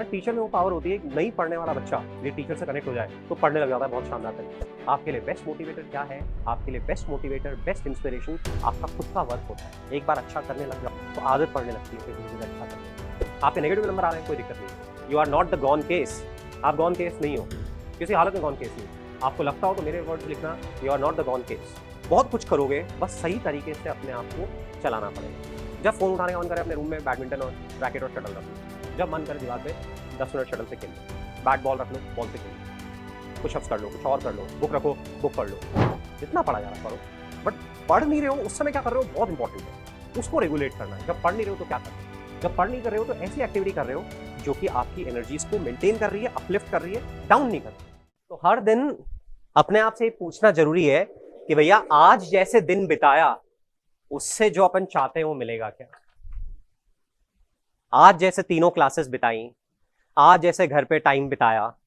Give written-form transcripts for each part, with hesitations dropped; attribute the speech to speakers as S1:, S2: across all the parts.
S1: Teacher में वो power होती है, नई पढ़ने वाला बच्चा ये टीचर से कनेक्ट हो जाए तो पढ़ने लग जाता है बहुत शानदार तरीके से। आपके लिए बेस्ट मोटिवेटर क्या है? आपके लिए बेस्ट मोटिवेटर, बेस्ट इंस्पिरेशन आपका खुद का वर्क होता है। एक बार अच्छा करने लग जाओ तो आदत पड़ने लगती है, फिर धीरे-धीरे अच्छा करने। आपके नेगेटिव नंबर आ रहे हैं, कोई दिक्कत नहीं। You are not the gone case. आप गॉन केस नहीं हो, किसी हालत में गॉन केस नहीं हो। आपको लगता हो तो मेरे वर्ड्स लिखना, you are not the gone case. बहुत कुछ करोगे, बस सही तरीके से अपने आप को चलाना पड़ेगा। जब फोन उठाने का मन करे अपने रूम में बैडमिंटन और रैकेट और शटल रख लो। जब मन करे दीवार पे 10 मिनट शटल से खेल लो, बैट बॉल रख लो, बॉल से खेल लो, पुशअप्स कर लो, कुछ और कर लो, बुक रखो, बुक पढ़ लो। जितना पढ़ा जा रहा करो, बट पढ़ नहीं रहे हो उस समय क्या कर रहे हो बहुत इंपॉर्टेंट है, उसको रेगुलेट करना है। जब पढ़ नहीं रहे हो तो क्या कर रहे हो? जब पढ़ नहीं कर रहे हो तो ऐसी एक्टिविटी कर रहे हो जो कि आपकी एनर्जीज को मेंटेन कर रही है, अपलिफ्ट कर रही है, डाउन नहीं कर रही। तो हर दिन अपने आप से पूछना जरूरी है कि भैया आज जैसे दिन बिताया उससे जो अपन चाहते हैं वो मिलेगा क्या? आज जैसे तीनों क्लासेस बिताई, आज जैसे घर पे टाइम बिताया,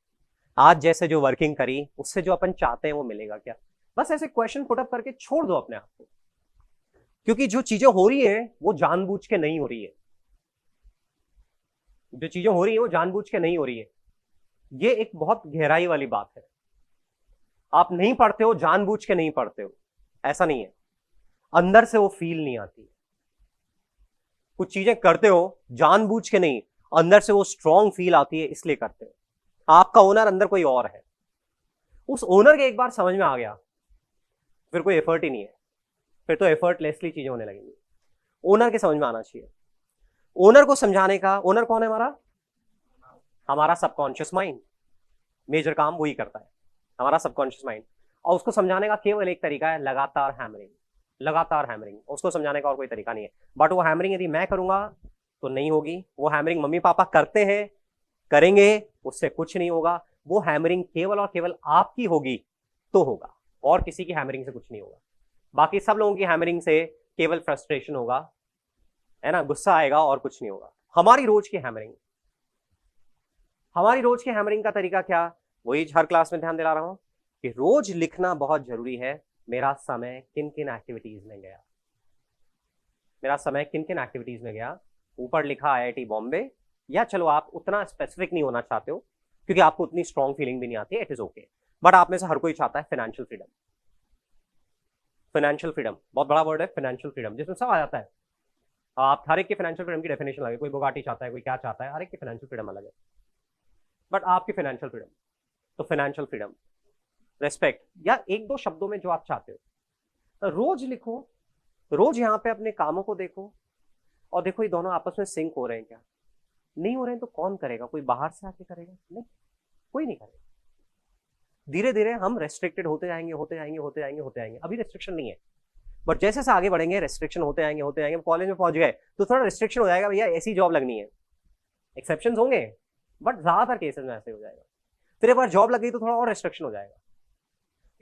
S1: आज जैसे जो वर्किंग करी, उससे जो अपन चाहते हैं वो मिलेगा क्या? बस ऐसे क्वेश्चन पुट अप करके छोड़ दो अपने आप को, क्योंकि जो चीजें हो रही है वो जानबूझ के नहीं हो रही है। जो चीजें हो रही है वो जानबूझ के नहीं हो रही है। ये एक बहुत गहराई वाली बात है। आप नहीं पढ़ते हो जानबूझ के नहीं पढ़ते हो, ऐसा नहीं है। अंदर से वो फील नहीं आती। कुछ चीजें करते हो जानबूझ के नहीं, अंदर से वो स्ट्रॉन्ग फील आती है, इसलिए करते हो। आपका ओनर अंदर कोई और है। उस ओनर के एक बार समझ में आ गया, फिर कोई एफर्ट ही नहीं है, फिर तो एफर्टलेसली चीजें होने लगेंगी। ओनर के समझ में आना चाहिए। ओनर को समझाने का, ओनर कौन है हमारा? हमारा सबकॉन्शियस माइंड। मेजर काम वही करता है, हमारा सबकॉन्शियस माइंड। और उसको समझाने का केवल एक तरीका है, लगातार हैमरिंग। लगातार हैमरिंग, उसको समझाने का और कोई तरीका नहीं है। बट वो हैमरिंग यदि मैं करूंगा तो नहीं होगी। वो हैमरिंग मम्मी पापा करते हैं, करेंगे, उससे कुछ नहीं होगा। वो हैमरिंग केवल और केवल आपकी होगी तो होगा, और किसी की हैमरिंग से कुछ नहीं होगा। बाकी सब लोगों की हैमरिंग से केवल फ्रस्ट्रेशन होगा, है ना, गुस्सा आएगा, और कुछ नहीं होगा। हमारी रोज की हैमरिंग, हमारी रोज की हैमरिंग का तरीका क्या? वही हर क्लास में ध्यान दिला रहा हूं कि रोज लिखना बहुत जरूरी है। मेरा समय किन किन एक्टिविटीज में गया, मेरा समय किन किन एक्टिविटीज में गया। ऊपर लिखा आईआईटी बॉम्बे, या चलो आप उतना स्पेसिफिक नहीं होना चाहते हो क्योंकि आपको उतनी स्ट्रॉन्ग फीलिंग भी नहीं आती है, इट इज ओके। बट आप में से हर कोई चाहता है फाइनेंशियल फ्रीडम। फाइनेंशियल फ्रीडम बहुत बड़ा वर्ड है, फाइनेंशियल फ्रीडम, जिसमें सब आ जाता है। आप हर एक की फाइनेंशियल फ्रीडम की डेफिनेशन लगे, कोई बुगाटी चाहता है, कोई क्या चाहता है, हर एक की फाइनेंशियल फ्रीडम अलग है। बट आपकी फाइनेंशियल फ्रीडम, तो फाइनेंशियल फ्रीडम, रेस्पेक्ट, या एक दो शब्दों में जो आप चाहते हो रोज लिखो। रोज यहाँ पे अपने कामों को देखो और देखो ये दोनों आपस में सिंक हो रहे हैं क्या? नहीं हो रहे हैं तो कौन करेगा? कोई बाहर से आके करेगा? नहीं, कोई नहीं करेगा। धीरे धीरे हम रेस्ट्रिक्टेड होते जाएंगे, होते जाएंगे, होते जाएंगे, होते जाएंगे। अभी रेस्ट्रिक्शन नहीं है, बट जैसे जैसे आगे बढ़ेंगे रेस्ट्रिक्शन होते जाएंगे, होते जाएंगे। कॉलेज में पहुंच गए तो थोड़ा रिस्ट्रिक्शन हो जाएगा, भैया ऐसी जॉब लगनी है। एक्सेप्शन होंगे बट ज्यादातर केसेस में ऐसे हो जाएगा। फिर एक बार जॉब लग गई तो थोड़ा और रेस्ट्रिक्शन हो जाएगा,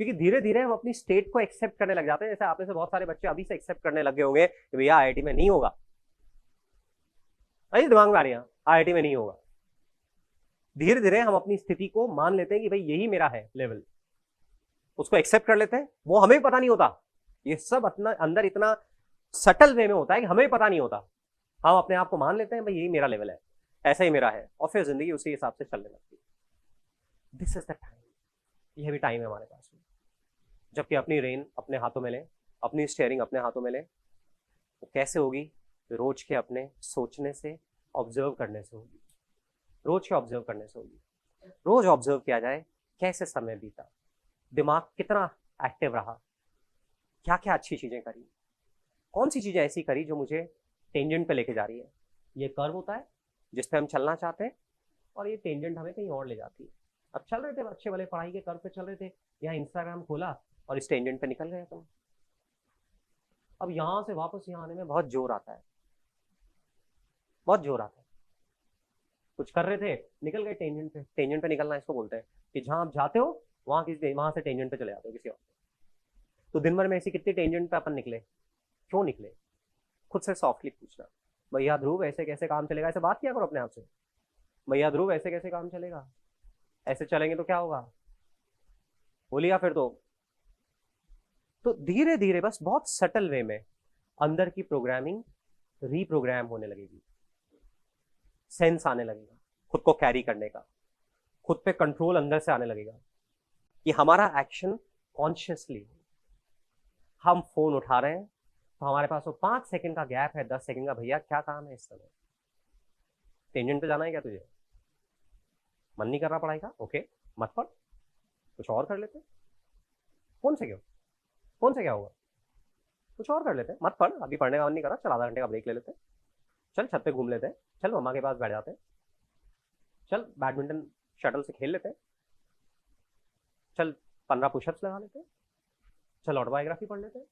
S1: क्योंकि धीरे धीरे हम अपनी स्टेट को एक्सेप्ट करने लग जाते हैं। जैसे आप में से बहुत सारे बच्चे अभी से एक्सेप्ट करने लगे होंगे कि भैया आईआईटी में नहीं होगा। अरे दिमाग में आ रही है, आईआईटी में नहीं होगा। धीरे धीरे हम अपनी स्थिति को मान लेते हैं कि भाई यही मेरा है लेवल, उसको एक्सेप्ट कर लेते हैं। वो हमें पता नहीं होता, ये सब अपना अंदर इतना सटल वे में होता है कि हमें पता नहीं होता। हम अपने आप को मान लेते हैं भाई यही मेरा लेवल है, ऐसा ही मेरा है, और फिर जिंदगी उसी हिसाब से चलने लगती है। दिस इज द टाइम, यह भी टाइम है हमारे पास में, जबकि अपनी रेन अपने हाथों में ले, अपनी स्टीयरिंग अपने हाथों में ले। वो कैसे होगी? रोज के अपने सोचने से, ऑब्जर्व करने से होगी। रोज के ऑब्जर्व करने से होगी। रोज ऑब्जर्व किया जाए कैसे समय बीता, दिमाग कितना एक्टिव रहा, क्या क्या अच्छी चीजें करी, कौन सी चीजें ऐसी करी जो मुझे टेंजेंट पे लेके जा रही है। ये कर्व होता है जिस पे हम चलना चाहते हैं, और ये टेंजेंट हमें कहीं और ले जाती है। अब चल रहे थे अच्छे वाले पढ़ाई के कर्व पे चल रहे थे, यहाँ इंस्टाग्राम खोला और इस टेंजेंट पे निकल गए तुम। अब यहां से वापस यहाँ आने में बहुत जोर आता है, बहुत जोर आता है। कुछ कर रहे थे, निकल गए टेंजेंट पे। टेंजेंट पे निकलना इसको बोलते हैं कि जहां आप जाते हो वहां से टेंजेंट पे चले जाते हो किसी और। तो दिन भर में ऐसी कितनी टेंजेंट पे अपन निकले, क्यों निकले? खुद से सॉफ्टली पूछना, भैया ध्रुव ऐसे कैसे काम चलेगा। ऐसे बात किया करो अपने आप से, भैया ध्रुव ऐसे कैसे काम चलेगा, ऐसे चलेंगे तो क्या होगा, बोलिए फिर तो धीरे धीरे बस बहुत सटल वे में अंदर की प्रोग्रामिंग रीप्रोग्राम होने लगेगी, सेंस आने लगेगा। खुद को कैरी करने का, खुद पे कंट्रोल अंदर से आने लगेगा कि हमारा एक्शन कॉन्शियसली, हम फोन उठा रहे हैं तो हमारे पास वो 5 सेकंड का गैप है, 10 सेकंड का, भैया क्या काम है इस समय, टेंजेंट पे जाना है क्या तुझे, मन नहीं कर रहा पढ़ाई का, ओके मत पढ़, कुछ और कर लेते, फोन से क्यों, फोन से क्या होगा, कुछ और कर लेते हैं, मत पढ़, अभी पढ़ने का मन नहीं कर रहा, चल आधा घंटे का ब्रेक ले लेते हैं, चल छत पे घूम लेते हैं, चल मम्मा के पास बैठ जाते हैं, चल बैडमिंटन शटल से खेल लेते हैं, चल 15 पुशअप्स लगा लेते हैं, चल ऑटोबायोग्राफी पढ़ लेते हैं,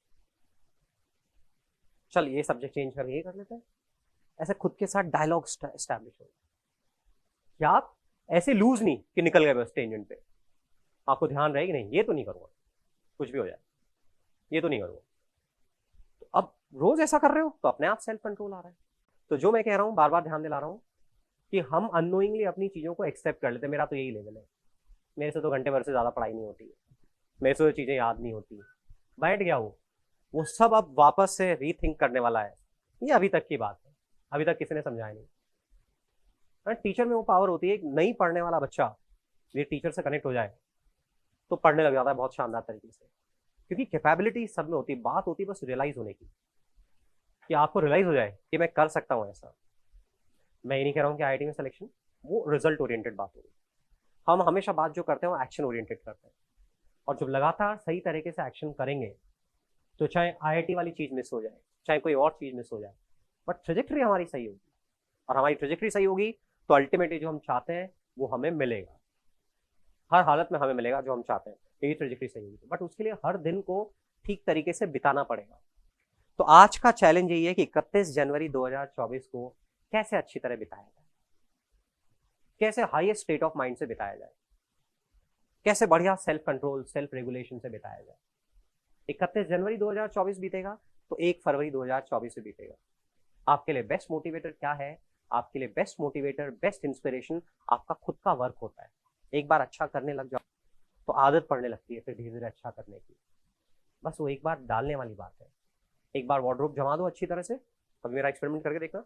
S1: चल ये सब्जेक्ट चेंज करके ये कर लेते हैं। ऐसे खुद के साथ डायलॉग एस्टैब्लिश हो कि आप ऐसे लूज नहीं कि निकल गए बस टेंजेंट पे, आपको ध्यान रहे कि नहीं ये तो नहीं करूंगा, कुछ भी हो जाए ये तो नहीं करूंगा। तो अब रोज ऐसा कर रहे हो तो अपने आप सेल्फ कंट्रोल आ रहा है। तो जो मैं कह रहा हूं, बार बार ध्यान दिला रहा हूं कि हम अननोइंगली अपनी चीजों को एक्सेप्ट कर लेते हैं, मेरा तो यही लेवल है, मेरे से तो घंटे भर से ज्यादा पढ़ाई नहीं होती है, मेरे से तो चीजें याद नहीं होती, बैठ गया वो सब अब वापस से रीथिंक करने वाला है। ये अभी तक की बात है, अभी तक किसी ने समझाया नहीं। टीचर में वो पावर होती है, नहीं पढ़ने वाला बच्चा ये टीचर से कनेक्ट हो जाए तो पढ़ने लग जाता है बहुत शानदार तरीके से, क्योंकि कैपेबिलिटी सब में होती है, बात होती है बस रियलाइज होने की, कि आपको रियलाइज हो जाए कि मैं कर सकता हूँ ऐसा। मैं ये नहीं कह रहा हूँ कि आईआईटी में सिलेक्शन वो रिजल्ट ओरिएंटेड बात होगी, हम हमेशा बात जो करते हैं वो एक्शन ओरिएंटेड करते हैं, और जब लगातार सही तरीके से एक्शन करेंगे तो चाहे आईआईटी वाली चीज मिस हो जाए, चाहे कोई और चीज मिस हो जाए, बट ट्रेजेक्ट्री हमारी सही होगी, और हमारी ट्रेजेक्ट्री सही होगी तो अल्टीमेटली जो हम चाहते हैं वो हमें मिलेगा, हर हालत में हमें मिलेगा जो हम चाहते हैं, यही ट्रेजेक्ट्री सही होगी। बट उसके लिए हर दिन को ठीक तरीके से बिताना पड़ेगा। तो आज का चैलेंज यही है कि 31 जनवरी 2024 को कैसे अच्छी तरह बिताया जाए, कैसे हाईएस्ट स्टेट ऑफ माइंड से बिताया जाए, कैसे बढ़िया सेल्फ कंट्रोल सेल्फ रेगुलेशन से बिताया जाए। 31 जनवरी 2024 बीतेगा तो 1 फरवरी 2024 से बीतेगा। आपके लिए बेस्ट मोटिवेटर क्या है? आपके लिए बेस्ट मोटिवेटर, बेस्ट इंस्पिरेशन आपका खुद का वर्क होता है। एक बार अच्छा करने लग जाओ तो आदत पड़ने लगती है फिर धीरे धीरे अच्छा करने की। बस वो एक बार डालने वाली बात है। एक बार वार्डरोब जमा दो अच्छी तरह से। कभी मेरा एक्सपेरिमेंट करके देखना,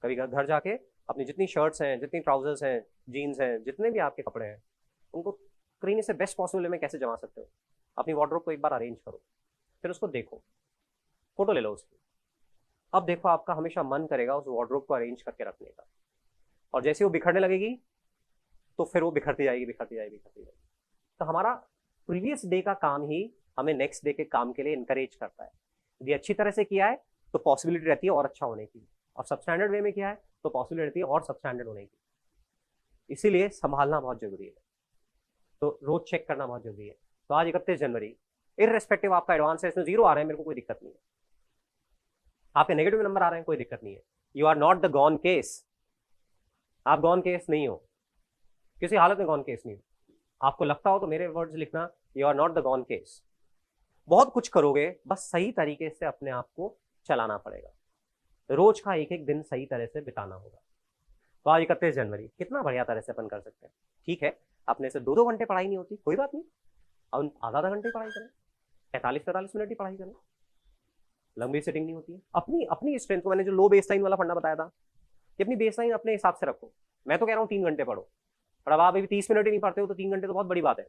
S1: कभी घर जाके अपनी जितनी शर्ट्स हैं, जितनी ट्राउजर्स हैं, जीन्स हैं, जितने भी आपके कपड़े हैं, उनको कहीं से बेस्ट पॉसिबल में कैसे जमा सकते हो, अपनी वार्डरोब को एक बार अरेंज करो, फिर उसको देखो, फोटो ले लो उसकी। अब देखो आपका हमेशा मन करेगा उस वार्डरोब को अरेंज करके रखने का, और जैसे वो बिखरने लगेगी तो फिर वो बिखरती जाएगी बिखरती जाएगी बिखरती जाएगी। तो हमारा प्रीवियस डे का काम ही हमें नेक्स्ट डे के काम के लिए इंकरेज करता है। यदि अच्छी तरह से किया है तो पॉसिबिलिटी रहती है और अच्छा होने की, और सब स्टैंडर्ड वे में किया है तो पॉसिबिलिटी रहती है और सब स्टैंडर्ड होने की। इसीलिए संभालना बहुत जरूरी है, तो रोज चेक करना बहुत जरूरी है। तो आज 31 जनवरी, इररेस्पेक्टिव आपका एडवांस है, इसमें 0 आ रहे हैं, मेरे को कोई दिक्कत नहीं है। आपके नेगेटिव नंबर आ रहे हैं, कोई दिक्कत नहीं है। You are not the gone case, आप गॉन केस नहीं हो, किसी हालत में गॉन केस नहीं हो। आपको लगता हो तो मेरे वर्ड्स लिखना, you are not the gone case. बहुत कुछ करोगे, बस सही तरीके से अपने आप को चलाना पड़ेगा। रोज का एक एक दिन सही तरह से बिताना होगा। तो आज 31 जनवरी, कितना बढ़िया तरह से अपन कर सकते हैं। ठीक है, अपने से 2-2 घंटे पढ़ाई नहीं होती, कोई बात नहीं, अब आधा घंटे पढ़ाई करें, 45-45 मिनट ही पढ़ाई करें, लंबी सेटिंग नहीं होती है। अपनी अपनी स्ट्रेंथ को, मैंने जो लो बेस लाइन वाला फंडा बताया था, कि अपनी बेस लाइन अपने हिसाब से रखो। मैं तो कह रहा हूँ 3 घंटे पढ़ो, पर अब आप अभी 30 मिनट ही नहीं पढ़ते हो तो 3 घंटे तो बहुत बड़ी बात है।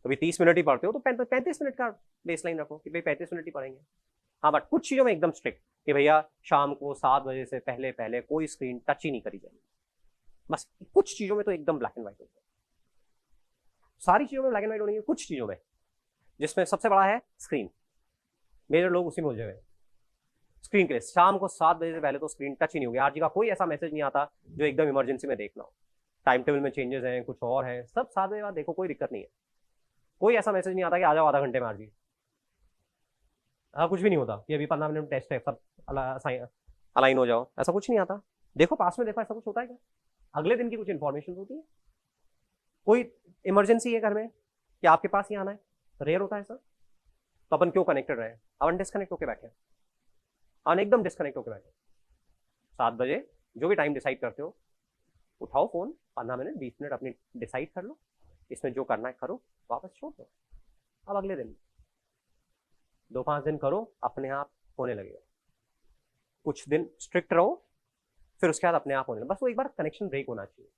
S1: अभी 30 मिनट ही पढ़ते हो तो 35 मिनट का बेस लाइन रखो कि भाई 35 मिनट ही पढ़ेंगे। हाँ, बट कुछ चीज़ों में एकदम स्ट्रिक्ट कि भैया शाम को 7 बजे से पहले पहले कोई स्क्रीन टच ही नहीं करी जाएगी। बस कुछ चीज़ों में तो एकदम ब्लैक एंड व्हाइट होता है, सारी चीज़ों में ब्लैक एंड व्हाइट होनी है, कुछ चीज़ों में जिसमें सबसे बड़ा है स्क्रीन, मेरे लोग उसी में उलझे हुए। स्क्रीन के लिए शाम को 7 बजे से पहले तो स्क्रीन टच ही नहीं होगी। आरजी का कोई ऐसा मैसेज नहीं आता जो एकदम इमरजेंसी में देखना हो, टाइम टेबल में चेंजेस हैं, कुछ और है, सब 7 बजे बाद देखो, कोई दिक्कत नहीं है। कोई ऐसा मैसेज नहीं आता कि आ जाओ आधा घंटे में आरजी, कुछ भी नहीं होता कि अभी 15 मिनट टेस्ट है, सब अलाइन हो जाओ, ऐसा कुछ नहीं आता। देखो पास में देखो, ऐसा कुछ होता है क्या? अगले दिन की कुछ इंफॉर्मेशन होती है, कोई इमरजेंसी है घर में कि आपके पास ही आना है, रेयर होता है सर। तो अपन क्यों कनेक्टेड रहे? अपन डिस्कनेक्ट होकर बैठे, अपन एकदम डिस्कनेक्ट होकर बैठे। 7 बजे जो भी टाइम डिसाइड करते हो, उठाओ फोन, 15 मिनट 20 मिनट अपनी डिसाइड कर लो, इसमें जो करना है करो, वापस छोड़ दो। अब अगले दिन 2-5 दिन करो, अपने आप होने लगेगा। कुछ दिन स्ट्रिक्ट रहो, फिर उसके बाद अपने आप होने लगेगा। बस वो एक बार कनेक्शन ब्रेक होना चाहिए।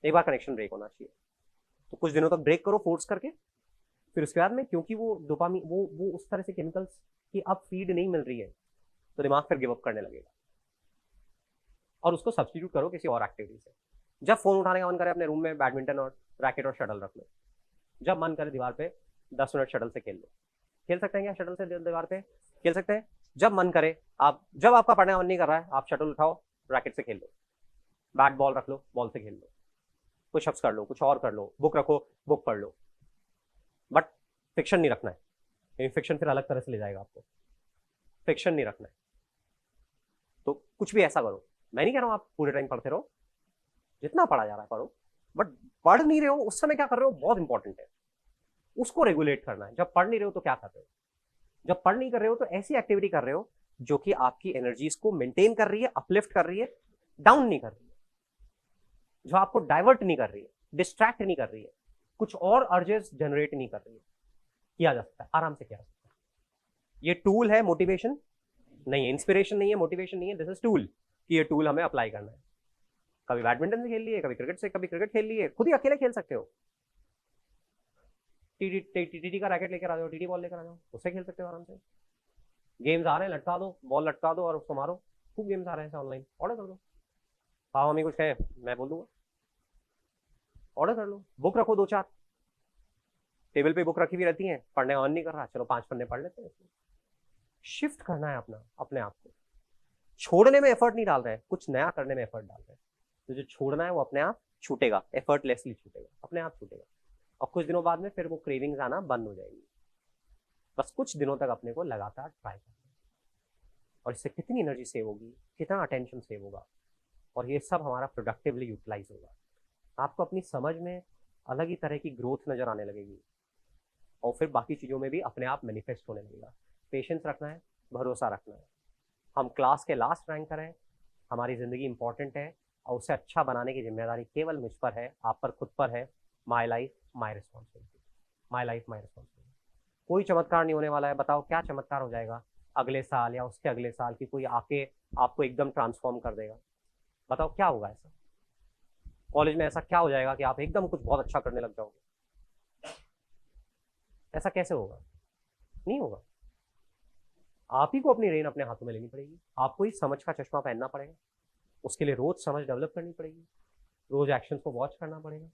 S1: एक बार कनेक्शन ब्रेक होना चाहिए, तो कुछ दिनों तक ब्रेक करो फोर्स करके, फिर उसके बाद में क्योंकि वो डोपामीन वो उस तरह से केमिकल्स की अब फीड नहीं मिल रही है, तो दिमाग फिर गिव अप करने लगेगा, और उसको सब्स्टिट्यूट करो किसी और एक्टिविटी से। जब फोन उठाने का मन करे अपने रूम में बैडमिंटन और रैकेट और शटल रख लो, जब मन करे दीवार पे 10 मिनट शटल से खेल लो। खेल सकते हैं क्या शटल से दीवार पे? खेल सकते हैं। जब मन करे आप, जब आपका पढ़ने का मन नहीं कर रहा है, आप शटल उठाओ, रैकेट से खेल लो, बैट बॉल रख लो, बॉल से खेल लो, पुशअप्स कर लो, कुछ और कर लो, बुक रखो, बुक पढ़ लो, बट फिक्शन नहीं रखना है, फिक्शन फिर अलग तरह से ले जाएगा आपको। फिक्शन नहीं रखना है, तो कुछ भी ऐसा करो। मैं नहीं कह रहा हूँ आप पूरे टाइम पढ़ते रहो, जितना पढ़ा जा रहा है पढ़ो, बट पढ़ नहीं रहे हो उस समय क्या कर रहे हो बहुत इंपॉर्टेंट है, उसको रेगुलेट करना है। जब पढ़ नहीं रहे हो तो क्या कर रहे हो? जब पढ़ नहीं कर रहे हो तो ऐसी एक्टिविटी कर रहे हो जो कि आपकी एनर्जीज को मेंटेन कर रही है, अपलिफ्ट कर रही है, डाउन नहीं कर रही है, जो आपको डाइवर्ट नहीं कर रही है, डिस्ट्रैक्ट नहीं कर रही है, कुछ और अर्जेस जनरेट नहीं कर रही है। किया जा सकता है, आराम से किया जा सकता है। ये टूल है, मोटिवेशन नहीं है, इंस्पिरेशन नहीं है, मोटिवेशन नहीं है, दिस इज टूल, कि ये टूल हमें अप्लाई करना है। कभी बैडमिंटन से खेल लिए, कभी क्रिकेट से, कभी क्रिकेट खेल लिए, खुद ही अकेले खेल सकते हो। टीटी का रैकेट लेकर आ जाओ, टीटी बॉल लेकर आ जाओ, उससे खेल सकते हो आराम से। गेम्स आ रहे हैं, लटका दो, बॉल लटका दो और उसको मारो। खूब गेम्स आ रहे हैं ऑनलाइन, ऑर्डर कर दो। पापा मम्मी कुछ कहे मैं बोल दूंगा, ऑर्डर कर लो। बुक रखो 2-4, टेबल पे बुक रखी हुई रहती है, पढ़ने का मन नहीं कर रहा, चलो 5 पन्ने पढ़ लेते हैं। शिफ्ट करना है अपना, अपने आप को छोड़ने में एफर्ट नहीं डाल रहे हैं, कुछ नया करने में एफर्ट डाल रहे हैं। तो जो छोड़ना है वो अपने आप छूटेगा, एफर्टलेसली छूटेगा, अपने आप छूटेगा। और कुछ दिनों बाद में फिर वो क्रेविंग्स आना बंद हो जाएगी। बस कुछ दिनों तक अपने को लगातार ट्राई करना, और इससे कितनी एनर्जी सेव होगी, कितना अटेंशन सेव होगा, और ये सब हमारा प्रोडक्टिवली यूटिलाइज होगा। आपको अपनी समझ में अलग ही तरह की ग्रोथ नजर आने लगेगी, और फिर बाकी चीज़ों में भी अपने आप मैनिफेस्ट होने लगेगा। पेशेंस रखना है, भरोसा रखना है। हम क्लास के लास्ट रैंक करें, हमारी ज़िंदगी इंपॉर्टेंट है, और उसे अच्छा बनाने की जिम्मेदारी केवल मुझ पर है, आप पर, खुद पर है। My life my responsibility, my life my responsibility. कोई चमत्कार नहीं होने वाला है। बताओ क्या चमत्कार हो जाएगा अगले साल या उसके अगले साल की कोई आके आपको एकदम ट्रांसफॉर्म कर देगा? बताओ क्या होगा ऐसा? कॉलेज में ऐसा क्या हो जाएगा कि आप एकदम कुछ बहुत अच्छा करने लग जाओगे? ऐसा कैसे होगा? नहीं होगा। आप ही को अपनी रेन अपने हाथों में लेनी पड़ेगी, आपको ही समझ का चश्मा पहनना पड़ेगा, उसके लिए रोज समझ डेवलप करनी पड़ेगी, रोज एक्शन को वॉच करना पड़ेगा।